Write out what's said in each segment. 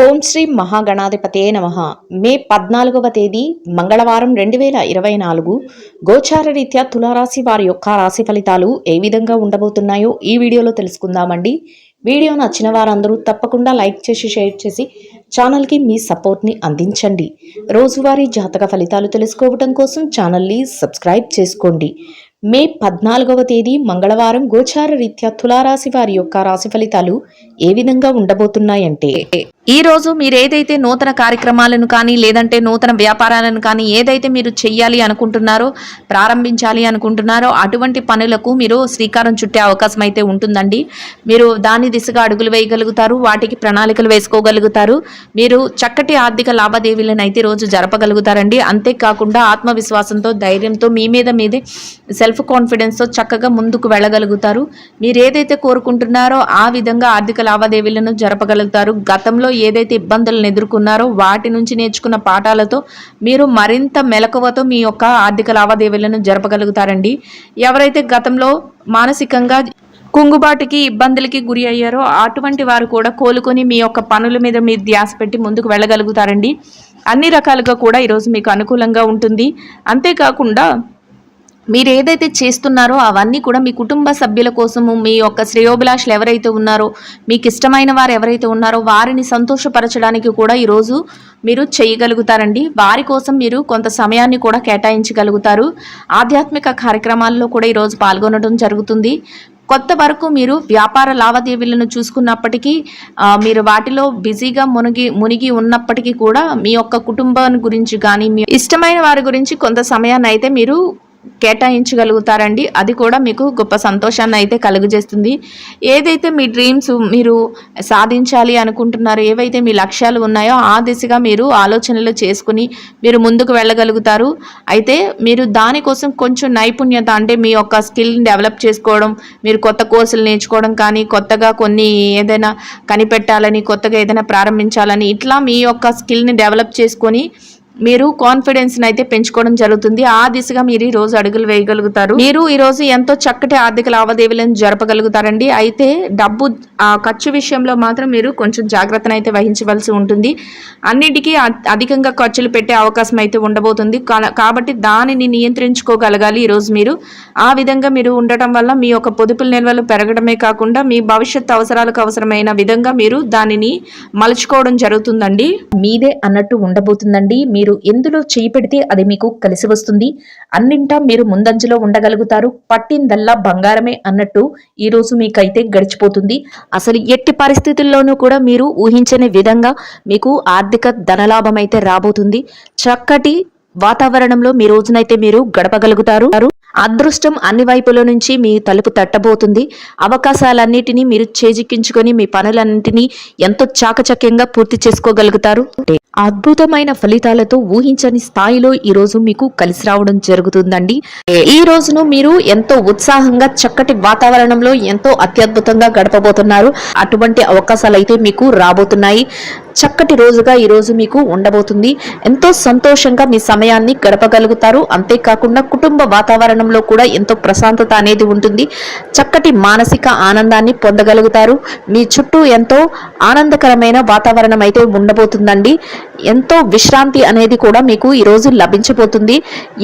ఓం శ్రీ మహాగణాధిపతే నమః. మే 14వ తేదీ మంగళవారం 2024 గోచార రీత్యా తులారాశి వారి యొక్క రాశి ఫలితాలు ఏ విధంగా ఉండబోతున్నాయో ఈ వీడియోలో తెలుసుకుందామండి. వీడియో నచ్చిన వారందరూ తప్పకుండా లైక్ చేసి షేర్ చేసి ఛానల్కి మీ సపోర్ట్ని అందించండి. రోజువారీ జాతక ఫలితాలు తెలుసుకోవడం కోసం ఛానల్ని సబ్స్క్రైబ్ చేసుకోండి. మే 14వ తేదీ మంగళవారం గోచార రీత్యా తులారాశి వారి యొక్క రాశి ఫలితాలు ఏ విధంగా ఉండబోతున్నాయంటే, ఈ రోజు మీరు ఏదైతే నూతన కార్యక్రమాలను కానీ లేదంటే నూతన వ్యాపారాలను కానీ ఏదైతే మీరు చెయ్యాలి అనుకుంటున్నారో, ప్రారంభించాలి అనుకుంటున్నారో అటువంటి పనులకు మీరు శ్రీకారం చుట్టే అవకాశం అయితే ఉంటుందండి. మీరు దాని దిశగా అడుగులు వేయగలుగుతారు, వాటికి ప్రణాళికలు వేసుకోగలుగుతారు. మీరు చక్కటి ఆర్థిక లావాదేవీలను అయితే రోజు జరపగలుగుతారండి. అంతేకాకుండా ఆత్మవిశ్వాసంతో, ధైర్యంతో, మీ మీద మీదే సెల్ఫ్ కాన్ఫిడెన్స్తో చక్కగా ముందుకు వెళ్ళగలుగుతారు. మీరు ఏదైతే కోరుకుంటున్నారో ఆ విధంగా ఆర్థిక లావాదేవీలను జరపగలుగుతారు. గతంలో ఏదైతే ఇబ్బందులను ఎదుర్కొన్నారో వాటి నుంచి నేర్చుకున్న పాఠాలతో మీరు మరింత మెలకువతో మీ యొక్క ఆర్థిక లావాదేవీలను జరపగలుగుతారండి. ఎవరైతే గతంలో మానసికంగా కుంగుబాటుకి ఇబ్బందులకి గురి అయ్యారో అటువంటి వారు కూడా కోలుకొని మీ యొక్క పనుల మీద మీరు ధ్యాస పెట్టి ముందుకు వెళ్ళగలుగుతారండి. అన్ని రకాలుగా కూడా ఈరోజు మీకు అనుకూలంగా ఉంటుంది. అంతేకాకుండా మీరు ఏదైతే చేస్తున్నారో అవన్నీ కూడా మీ కుటుంబ సభ్యుల కోసము, మీ యొక్క శ్రేయోభిలాషులు ఎవరైతే ఉన్నారో, మీకు ఇష్టమైన వారు ఎవరైతే ఉన్నారో వారిని సంతోషపరచడానికి కూడా ఈరోజు మీరు చేయగలుగుతారండి. వారి కోసం మీరు కొంత సమయాన్ని కూడా కేటాయించగలుగుతారు. ఆధ్యాత్మిక కార్యక్రమాల్లో కూడా ఈరోజు పాల్గొనడం జరుగుతుంది. కొత్త వరకు మీరు వ్యాపార లావాదేవీలను చూసుకున్నప్పటికీ మీరు వాటిలో బిజీగా మునిగి ఉన్నప్పటికీ కూడా మీ యొక్క కుటుంబాన్ని గురించి కానీ మీ ఇష్టమైన వారి గురించి కొంత సమయాన్ని అయితే మీరు కేటాయించగలుగుతారండి. అది కూడా మీకు గొప్ప సంతోషాన్ని అయితే కలుగజేస్తుంది. ఏదైతే మీ డ్రీమ్స్ మీరు సాధించాలి అనుకుంటున్నారో, ఏవైతే మీ లక్ష్యాలు ఉన్నాయో ఆ దిశగా మీరు ఆలోచనలు చేసుకుని మీరు ముందుకు వెళ్ళగలుగుతారు. అయితే మీరు దానికోసం కొంచెం నైపుణ్యత, అంటే మీ యొక్క స్కిల్ని డెవలప్ చేసుకోవడం, మీరు కొత్త కోర్సులు నేర్చుకోవడం కానీ, కొత్తగా కొన్ని ఏదైనా కనిపెట్టాలని, కొత్తగా ఏదైనా ప్రారంభించాలని, ఇట్లా మీ యొక్క స్కిల్ని డెవలప్ చేసుకొని మీరు కాన్ఫిడెన్స్ని అయితే పెంచుకోవడం జరుగుతుంది. ఆ దిశగా మీరు ఈ రోజు అడుగులు వేయగలుగుతారు. మీరు ఈ రోజు ఎంతో చక్కటి ఆర్థిక లావాదేవీలను జరపగలుగుతారండి. అయితే డబ్బు ఖర్చు విషయంలో మాత్రం మీరు కొంచెం జాగ్రత్తను అయితే వహించవలసి ఉంటుంది. అన్నిటికీ అధికంగా ఖర్చులు పెట్టే అవకాశం అయితే ఉండబోతుంది. కాబట్టి దానిని నియంత్రించుకోగలగాలి ఈరోజు మీరు. ఆ విధంగా మీరు ఉండటం వల్ల మీ యొక్క పొదుపుల నిల్వలు పెరగడమే కాకుండా మీ భవిష్యత్ అవసరాలకు అవసరమైన విధంగా మీరు దానిని మలుచుకోవడం జరుగుతుందండి. మీదే అన్నట్టు ఉండబోతుందండి. మీరు ఎందులో చేయి పెడితే అది మీకు కలిసి వస్తుంది. అన్నింటా మీరు ముందంజలో ఉండగలుగుతారు. పట్టిందల్లా బంగారమే అన్నట్టు ఈ రోజు మీకైతే గడిచిపోతుంది. అసలు ఎట్టి పరిస్థితుల్లోనూ కూడా మీరు ఊహించని విధంగా మీకు ఆర్థిక ధనలాభం అయితే రాబోతుంది. చక్కటి వాతావరణంలో మీ రోజునైతే మీరు గడపగలుగుతారు. అదృష్టం అన్ని వైపుల నుంచి మీ తలుపు తట్టబోతుంది. అవకాశాలన్నిటినీ మీరు చేజిక్కించుకొని మీ పనులన్నింటినీ ఎంతో చాకచక్యంగా పూర్తి చేసుకోగలుగుతారు. అద్భుతమైన ఫలితాలతో ఊహించని స్థాయిలో ఈ రోజు మీకు కలిసి రావడం జరుగుతుందండి. ఈ రోజును మీరు ఎంతో ఉత్సాహంగా చక్కటి వాతావరణంలో ఎంతో అత్యద్భుతంగా గడపబోతున్నారు. అటువంటి అవకాశాలు అయితే మీకు రాబోతున్నాయి. చక్కటి రోజుగా ఈ రోజు మీకు ఉండబోతుంది. ఎంతో సంతోషంగా మీ సమయాన్ని గడపగలుగుతారు. అంతేకాకుండా కుటుంబ వాతావరణంలో కూడా ఎంతో ప్రశాంతత అనేది ఉంటుంది. చక్కటి మానసిక ఆనందాన్ని పొందగలుగుతారు. మీ చుట్టూ ఎంతో ఆనందకరమైన వాతావరణం అయితే ఉండబోతుందండి. ఎంతో విశ్రాంతి అనేది కూడా మీకు ఈరోజు లభించబోతుంది.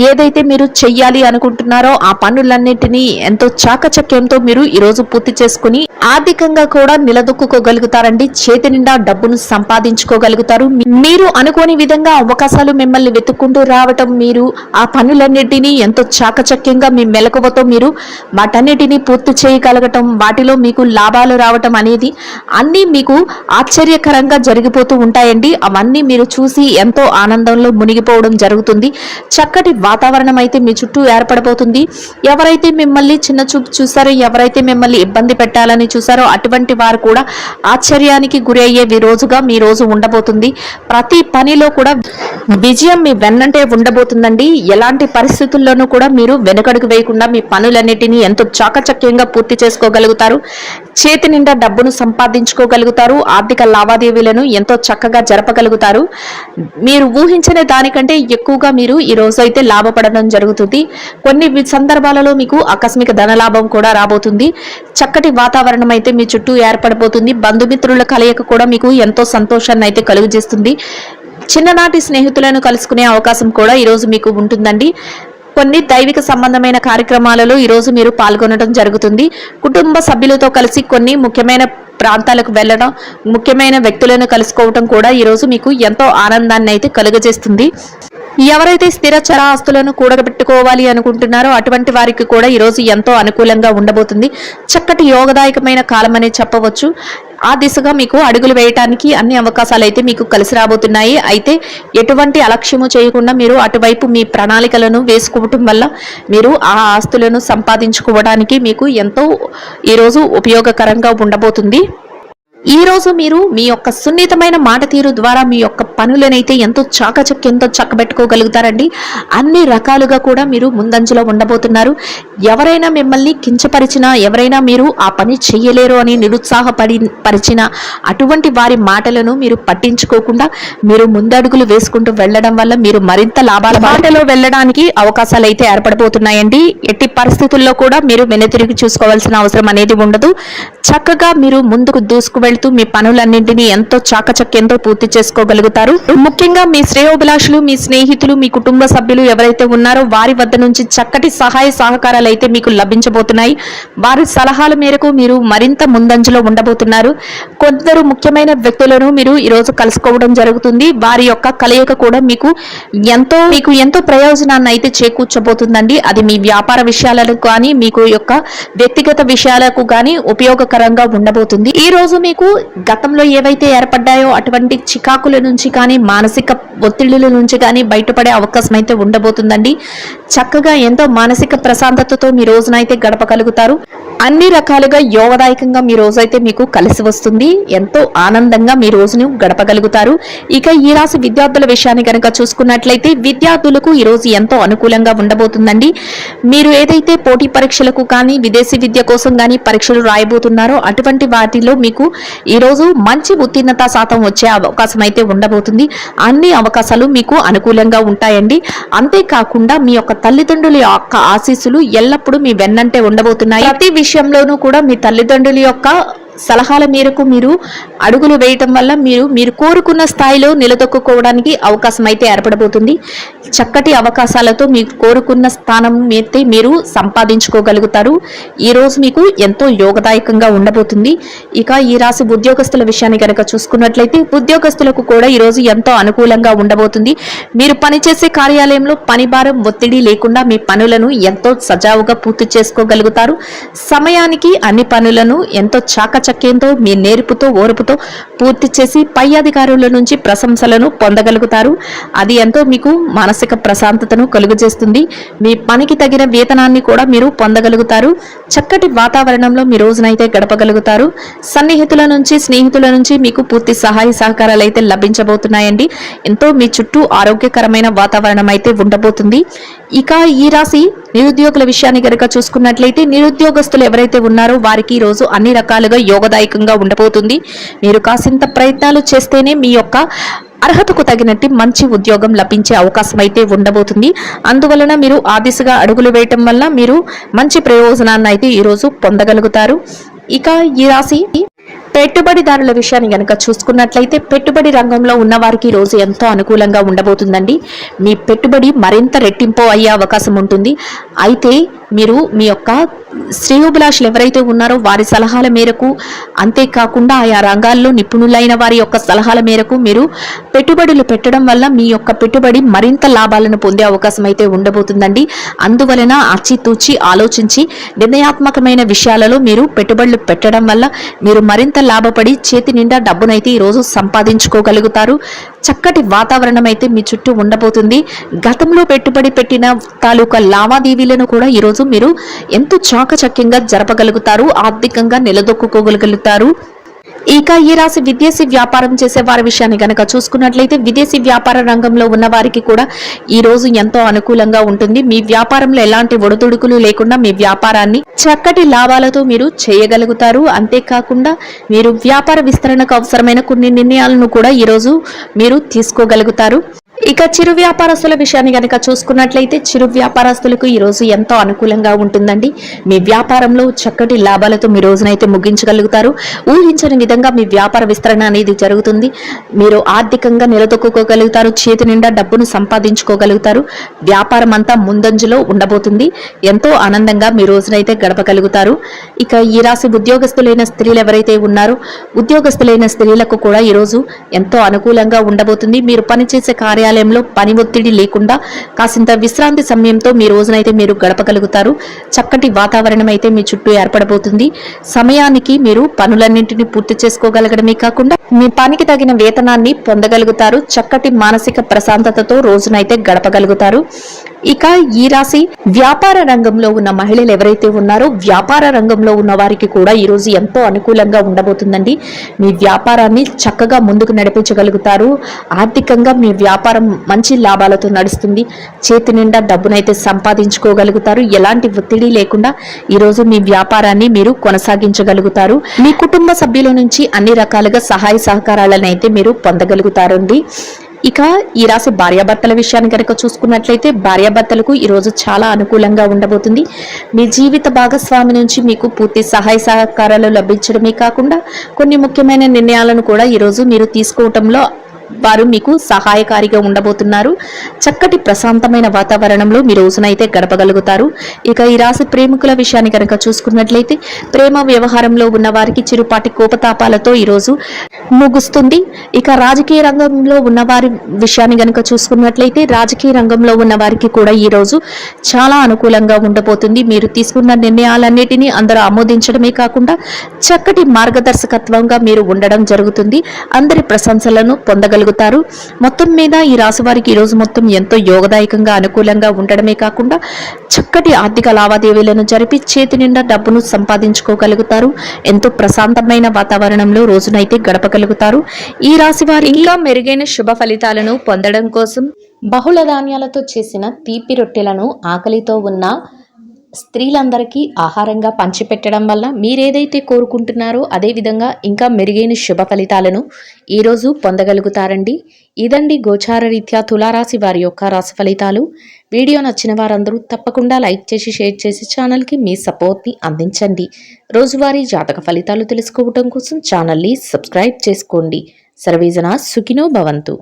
ఏదైతే మీరు చెయ్యాలి అనుకుంటున్నారో ఆ పనులన్నింటినీ ఎంతో చాకచక్యంతో మీరు ఈరోజు పూర్తి చేసుకుని ఆర్థికంగా కూడా నిలదొక్కుకోగలుగుతారండి. చేతి నిండా డబ్బును సంపాదించుకోగలుగుతారు. మీరు అనుకోని విధంగా అవకాశాలు మిమ్మల్ని వెతుక్కుంటూ రావటం, మీరు ఆ పనులన్నింటినీ ఎంతో చాకచక్యంగా మీ మెలకువతో మీరు వాటన్నిటినీ పూర్తి చేయగలగటం, వాటిలో మీకు లాభాలు రావటం అనేది అన్నీ మీకు ఆశ్చర్యకరంగా జరిగిపోతూ ఉంటాయండి. అవన్నీ మీరు చూసి ఎంతో ఆనందంలో మునిగిపోవడం జరుగుతుంది. చక్కటి వాతావరణం అయితే మీ చుట్టూ ఏర్పడబోతుంది. ఎవరైతే మిమ్మల్ని చిన్న చూపు చూసారో, ఎవరైతే మిమ్మల్ని ఇబ్బంది పెట్టాలని చూసారో అటువంటి వారు కూడా ఆశ్చర్యానికి గురి అయ్యే రోజుగా మీ రోజు ఉండబోతుంది. ప్రతి పనిలో కూడా విజయం మీ వెన్నంటే ఉండబోతుందండి. ఎలాంటి పరిస్థితుల్లోనూ కూడా మీరు వెనుకడుగు వేయకుండా మీ పనులన్నిటినీ ఎంతో చాకచక్యంగా పూర్తి చేసుకోగలుగుతారు. చేతి నిండా డబ్బును సంపాదించుకోగలుగుతారు. ఆర్థిక లావాదేవీలను ఎంతో చక్కగా జరపగలుగుతారు. మీరు ఊహించని దానికంటే ఎక్కువగా మీరు ఈ రోజు అయితే లాభపడడం జరుగుతుంది. కొన్ని సందర్భాలలో మీకు ఆకస్మిక ధనలాభం కూడా రాబోతుంది. చక్కటి వాతావరణం అయితే మీ చుట్టూ ఏర్పడబోతుంది. బంధుమిత్రుల కలయిక కూడా మీకు ఎంతో సంతోషాన్ని అయితే కలుగజేస్తుంది. చిన్ననాటి స్నేహితులను కలుసుకునే అవకాశం కూడా ఈరోజు మీకు ఉంటుందండి. కొన్ని దైవిక సంబంధమైన కార్యక్రమాలలో ఈరోజు మీరు పాల్గొనడం జరుగుతుంది. కుటుంబ సభ్యులతో కలిసి కొన్ని ముఖ్యమైన ప్రాంతాలకు వెళ్ళడం, ముఖ్యమైన వ్యక్తులను కలుసుకోవడం కూడా ఈరోజు మీకు ఎంతో ఆనందాన్ని అయితే కలుగజేస్తుంది. ఎవరైతే స్థిర చర ఆస్తులను కూడబెట్టుకోవాలి అనుకుంటున్నారో అటువంటి వారికి కూడా ఈరోజు ఎంతో అనుకూలంగా ఉండబోతుంది. చక్కటి యోగదాయకమైన కాలం అనే చెప్పవచ్చు. ఆ దిశగా మీకు అడుగులు వేయటానికి అన్ని అవకాశాలు అయితే మీకు కలిసి రాబోతున్నాయి. అయితే ఎటువంటి అలక్ష్యము చేయకుండా మీరు అటువైపు మీ ప్రణాళికలను వేసుకోవటం వల్ల మీరు ఆ ఆస్తులను సంపాదించుకోవడానికి మీకు ఎంతో ఈరోజు ఉపయోగకరంగా ఉండబోతుంది. ఈ రోజు మీరు మీ యొక్క సున్నితమైన మాట తీరు ద్వారా మీ యొక్క పనులనైతే ఎంతో చాకచక్యంతో చక్కబెట్టుకోగలుగుతారండి. అన్ని రకాలుగా కూడా మీరు ముందంజలో ఉండబోతున్నారు. మిమ్మల్ని కించపరిచినా, ఎవరైనా మీరు ఆ పని చెయ్యలేరు అని నిరుత్సాహపరిచిన అటువంటి వారి మాటలను మీరు పట్టించుకోకుండా మీరు ముందడుగులు వేసుకుంటూ వెళ్ళడం వల్ల మీరు మరింత లాభాల బాటలో వెళ్ళడానికి అవకాశాలు అయితే ఏర్పడబోతున్నాయండి. ఎట్టి పరిస్థితుల్లో కూడా మీరు వెనుతిరిగి చూసుకోవాల్సిన అవసరం అనేది ఉండదు. చక్కగా మీరు ముందుకు దూసుకు వెళ్తూ మీ పనులన్నింటినీ ఎంతో చాకచక్యంతో పూర్తి చేసుకోగలుగుతారు. ముఖ్యంగా మీ శ్రేయోభిలాషులు, మీ స్నేహితులు, మీ కుటుంబ సభ్యులు ఎవరైతే ఉన్నారో వారి వద్ద నుంచి చక్కటి సహాయ సహకారాలు అయితే మీకు లభించబోతున్నాయి. వారి సలహాల మేరకు మీరు మరింత ముందంజలో ఉండబోతున్నారు. కొందరు ముఖ్యమైన వ్యక్తులను మీరు ఈరోజు కలుసుకోవడం జరుగుతుంది. వారి యొక్క కలయిక కూడా మీకు ఎంతో ప్రయోజనాన్ని అయితే చేకూర్చబోతుందండి. అది మీ వ్యాపార విషయాలకు కానీ, మీకు యొక్క వ్యక్తిగత విషయాలకు కానీ ఉపయోగకరంగా ఉండబోతుంది. ఈ రోజు మీకు గతంలో ఏవైతే ఏర్పడ్డాయో అటువంటి చికాకుల నుంచి కానీ, మానసిక ఒత్తిళ్ల నుంచి కానీ బయటపడే అవకాశం అయితే ఉండబోతుందండి. చక్కగా ఎంతో మానసిక ప్రశాంతతతో మీ రోజునైతే గడపగలుగుతారు. అన్ని రకాలుగా యోగదాయకంగా మీ రోజైతే మీకు కలిసి వస్తుంది. ఎంతో ఆనందంగా మీ రోజును గడపగలుగుతారు. ఇక ఈ రాశి విద్యార్థుల విషయాన్ని కనుక చూసుకున్నట్లయితే విద్యార్థులకు ఈ రోజు ఎంతో అనుకూలంగా ఉండబోతుందండి. మీరు ఏదైతే పోటీ పరీక్షలకు కానీ, విదేశీ విద్య కోసం కానీ పరీక్షలు రాయబోతున్నారో అటువంటి వాటిలో మీకు ఈ రోజు మంచి ఉత్తీర్ణత శాతం వచ్చే అవకాశం అయితే ఉండబోతుంది. అన్ని అవకాశాలు మీకు అనుకూలంగా ఉంటాయండి. అంతేకాకుండా మీ యొక్క తల్లిదండ్రుల యొక్క ఆశీస్సులు ఎల్లప్పుడూ మీ వెన్నంటే ఉండబోతున్నాయి. ప్రతి విషయంలోనూ కూడా మీ తల్లిదండ్రుల యొక్క సలహాల మేరకు మీరు అడుగులు వేయటం వల్ల మీరు కోరుకున్న స్థాయిలో నిలదొక్కుకోవడానికి అవకాశం అయితే ఏర్పడబోతుంది. చక్కటి అవకాశాలతో మీరు కోరుకున్న స్థానం అయితే మీరు సంపాదించుకోగలుగుతారు. ఈ రోజు మీకు ఎంతో యోగదాయకంగా ఉండబోతుంది. ఇక ఈ రాశి ఉద్యోగస్తుల విషయాన్ని కనుక చూసుకున్నట్లయితే ఉద్యోగస్తులకు కూడా ఈ రోజు ఎంతో అనుకూలంగా ఉండబోతుంది. మీరు పనిచేసే కార్యాలయంలో పని భారం, ఒత్తిడి లేకుండా మీ పనులను ఎంతో సజావుగా పూర్తి చేసుకోగలుగుతారు. సమయానికి అన్ని పనులను ఎంతో చాకచక్యంతో, మీ నేర్పుతో, ఓర్పుతో పూర్తి చేసి పై అధికారుల నుంచి ప్రశంసలను పొందగలుగుతారు. అది ఎంతో మీకు మానసిక ప్రశాంతతను కలుగజేస్తుంది. మీ పనికి తగిన వేతనాన్ని కూడా మీరు పొందగలుగుతారు. చక్కటి వాతావరణంలో మీ రోజునైతే గడపగలుగుతారు. సన్నిహితుల నుంచి, స్నేహితుల నుంచి మీకు పూర్తి సహాయ సహకారాలు అయితే లభించబోతున్నాయండి. ఎంతో మీ చుట్టూ ఆరోగ్యకరమైన వాతావరణం అయితే ఉండబోతుంది. ఇక ఈ రాశి నిరుద్యోగుల విషయాన్ని కనుక చూసుకున్నట్లయితే నిరుద్యోగస్తులు ఎవరైతే ఉన్నారో వారికి ఈ రోజు అన్ని రకాలుగా యోగదాయకంగా ఉండబోతుంది. మీరు కాసింత ప్రయత్నాలు చేస్తేనే మీ యొక్క అర్హతకు తగినట్టు మంచి ఉద్యోగం లభించే అవకాశం అయితే ఉండబోతుంది. అందువలన మీరు ఆ దిశగా అడుగులు వేయటం వల్ల మీరు మంచి ప్రయోజనాన్ని అయితే ఈరోజు పొందగలుగుతారు. ఇక ఈ రాశి పెట్టుబడిదారుల విషయాన్ని కనుక చూసుకున్నట్లయితే పెట్టుబడి రంగంలో ఉన్న వారికి రోజు ఎంతో అనుకూలంగా ఉండబోతుందండి. మీ పెట్టుబడి మరింత రెట్టింపు అయ్యే అవకాశం ఉంటుంది. అయితే మీరు మీ యొక్క శ్రేయోభిలాషులు ఎవరైతే ఉన్నారో వారి సలహాల మేరకు, అంతేకాకుండా ఆయా రంగాల్లో నిపుణులైన వారి యొక్క సలహాల మేరకు మీరు పెట్టుబడులు పెట్టడం వల్ల మీ యొక్క పెట్టుబడి మరింత లాభాలను పొందే అవకాశం అయితే ఉండబోతుందండి. అందువలన ఆచితూచి ఆలోచించి నిర్ణయాత్మకమైన విషయాలలో మీరు పెట్టుబడులు పెట్టడం వల్ల మీరు మరింత లాభపడి చేతి నిండా డబ్బునైతే ఈరోజు సంపాదించుకోగలుగుతారు. చక్కటి వాతావరణం అయితే మీ చుట్టూ ఉండబోతుంది. గతంలో పెట్టుబడి పెట్టిన తాలూకా లావాదేవీలను కూడా ఈరోజు మీరు ఎంతో చాకచక్యంగా జరపగలుగుతారు. ఆర్థికంగా నిలదొక్కుకోగలుగుతారు. ఇక ఈ రాశి విదేశీ వ్యాపారం చేసే వారి విషయాన్ని గనక చూసుకున్నట్లయితే విదేశీ వ్యాపార రంగంలో ఉన్న వారికి కూడా ఈ రోజు ఎంతో అనుకూలంగా ఉంటుంది. మీ వ్యాపారంలో ఎలాంటి ఒడిదుడుకులు లేకుండా మీ వ్యాపారాన్ని చక్కటి లాభాలతో మీరు చేయగలుగుతారు. అంతేకాకుండా మీరు వ్యాపార విస్తరణకు అవసరమైన కొన్ని నిర్ణయాలను కూడా ఈ రోజు మీరు తీసుకోగలుగుతారు. ఇక చిరు వ్యాపారస్తుల విషయాన్ని కనుక చూసుకున్నట్లయితే చిరు వ్యాపారస్తులకు ఈ రోజు ఎంతో అనుకూలంగా ఉంటుందండి. మీ వ్యాపారంలో చక్కటి లాభాలతో మీ రోజునైతే ముగించగలుగుతారు. ఊహించని విధంగా మీ వ్యాపార విస్తరణ అనేది జరుగుతుంది. మీరు ఆర్థికంగా నిలదొక్కుకోగలుగుతారు. చేతి నిండా డబ్బును సంపాదించుకోగలుగుతారు. వ్యాపారం అంతా ముందంజలో ఉండబోతుంది. ఎంతో ఆనందంగా మీ రోజునైతే గడపగలుగుతారు. ఇక ఈ రాశి ఉద్యోగస్తులైన స్త్రీలు ఎవరైతే ఉన్నారో ఉద్యోగస్తులైన స్త్రీలకు కూడా ఈ రోజు ఎంతో అనుకూలంగా ఉండబోతుంది. మీరు పనిచేసే కార్యాలయంలో పని ఒత్తిడి లేకుండా కాసింత విశ్రాంతి సమయంతో మీ రోజునైతే మీరు గడపగలుగుతారు. చక్కటి వాతావరణం అయితే మీ చుట్టూ ఏర్పడబోతుంది. సమయానికి మీరు పనులన్నింటినీ పూర్తి చేసుకోగలగడమే కాకుండా మీ పనికి తగిన వేతనాన్ని పొందగలుగుతారు. చక్కటి మానసిక ప్రశాంతతతో రోజునైతే గడపగలుగుతారు. ఇక ఈ రాశి వ్యాపార రంగంలో ఉన్న మహిళలు ఎవరైతే ఉన్నారో వ్యాపార రంగంలో ఉన్న వారికి కూడా ఈ రోజు ఎంతో అనుకూలంగా ఉండబోతుందండి. మీ వ్యాపారాన్ని చక్కగా ముందుకు నడిపించగలుగుతారు. ఆర్థికంగా మీ వ్యాపారం మంచి లాభాలతో నడుస్తుంది. చేతి నిండా డబ్బునైతే సంపాదించుకోగలుగుతారు. ఎలాంటి ఒత్తిడి లేకుండా ఈ రోజు మీ వ్యాపారాన్ని మీరు కొనసాగించగలుగుతారు. మీ కుటుంబ సభ్యుల నుంచి అన్ని రకాలుగా సహాయ సహకారాలను అయితే మీరు పొందగలుగుతారండి. ఇక ఈ రాశి భార్యాభర్తల విషయాన్ని కనుక చూసుకున్నట్లయితే భార్యాభర్తలకు ఈ రోజు చాలా అనుకూలంగా ఉండబోతుంది. మీ జీవిత భాగస్వామి నుంచి మీకు పూర్తి సహాయ సహకారాలు లభించడమే కాకుండా కొన్ని ముఖ్యమైన నిర్ణయాలను కూడా ఈ రోజు మీరు తీసుకోవటంలో వారు మీకు సహాయకారిగా ఉండబోతున్నారు. చక్కటి ప్రశాంతమైన వాతావరణంలో మీ రోజునైతే గడపగలుగుతారు. ఇక ఈ రాశి ప్రేమికుల విషయాన్ని కనుక చూసుకున్నట్లయితే ప్రేమ వ్యవహారంలో ఉన్న వారికి చిరుపాటి కోపతాపాలతో ఈ రోజు ముగుస్తుంది. ఇక రాజకీయ రంగంలో ఉన్న వారి విషయాన్ని కనుక చూసుకున్నట్లయితే రాజకీయ రంగంలో ఉన్న వారికి కూడా ఈ రోజు చాలా అనుకూలంగా ఉండబోతుంది. మీరు తీసుకున్న నిర్ణయాలన్నిటినీ అందరూ ఆమోదించడమే కాకుండా చక్కటి మార్గదర్శకత్వంగా మీరు ఉండడం జరుగుతుంది. అందరి ప్రశంసలను పొందగలుగుతారు. మొత్తం మీద ఈ రాశి వారికి ఈ రోజు మొత్తం ఎంతో యోగదాయకంగా అనుకూలంగా ఉండడమే కాకుండా చక్కటి ఆర్థిక లావాదేవీలను జరిపి చేతి నిండా డబ్బును సంపాదించుకోగలుగుతారు. ఎంతో ప్రశాంతమైన వాతావరణంలో రోజునైతే గడపగలుగుతారు. ఈ రాశి వారి ఇంకా మెరుగైన శుభ ఫలితాలను పొందడం కోసం బహుళ ధాన్యాలతో చేసిన తీపి రొట్టెలను ఆకలితో ఉన్న స్త్రీలందరికీ ఆహారంగా పంచిపెట్టడం వల్ల మీరేదైతే కోరుకుంటున్నారో అదేవిధంగా ఇంకా మెరుగైన శుభ ఫలితాలను ఈరోజు పొందగలుగుతారండి. ఇదండి గోచార రీత్యా తులారాశి వారి యొక్క రాశి ఫలితాలు. వీడియో నచ్చిన వారందరూ తప్పకుండా లైక్ చేసి షేర్ చేసి ఛానల్కి మీ సపోర్ట్ని అందించండి. రోజువారీ జాతక ఫలితాలు తెలుసుకోవడం కోసం ఛానల్ని సబ్స్క్రైబ్ చేసుకోండి. సర్వేజన సుఖినో భవంతు.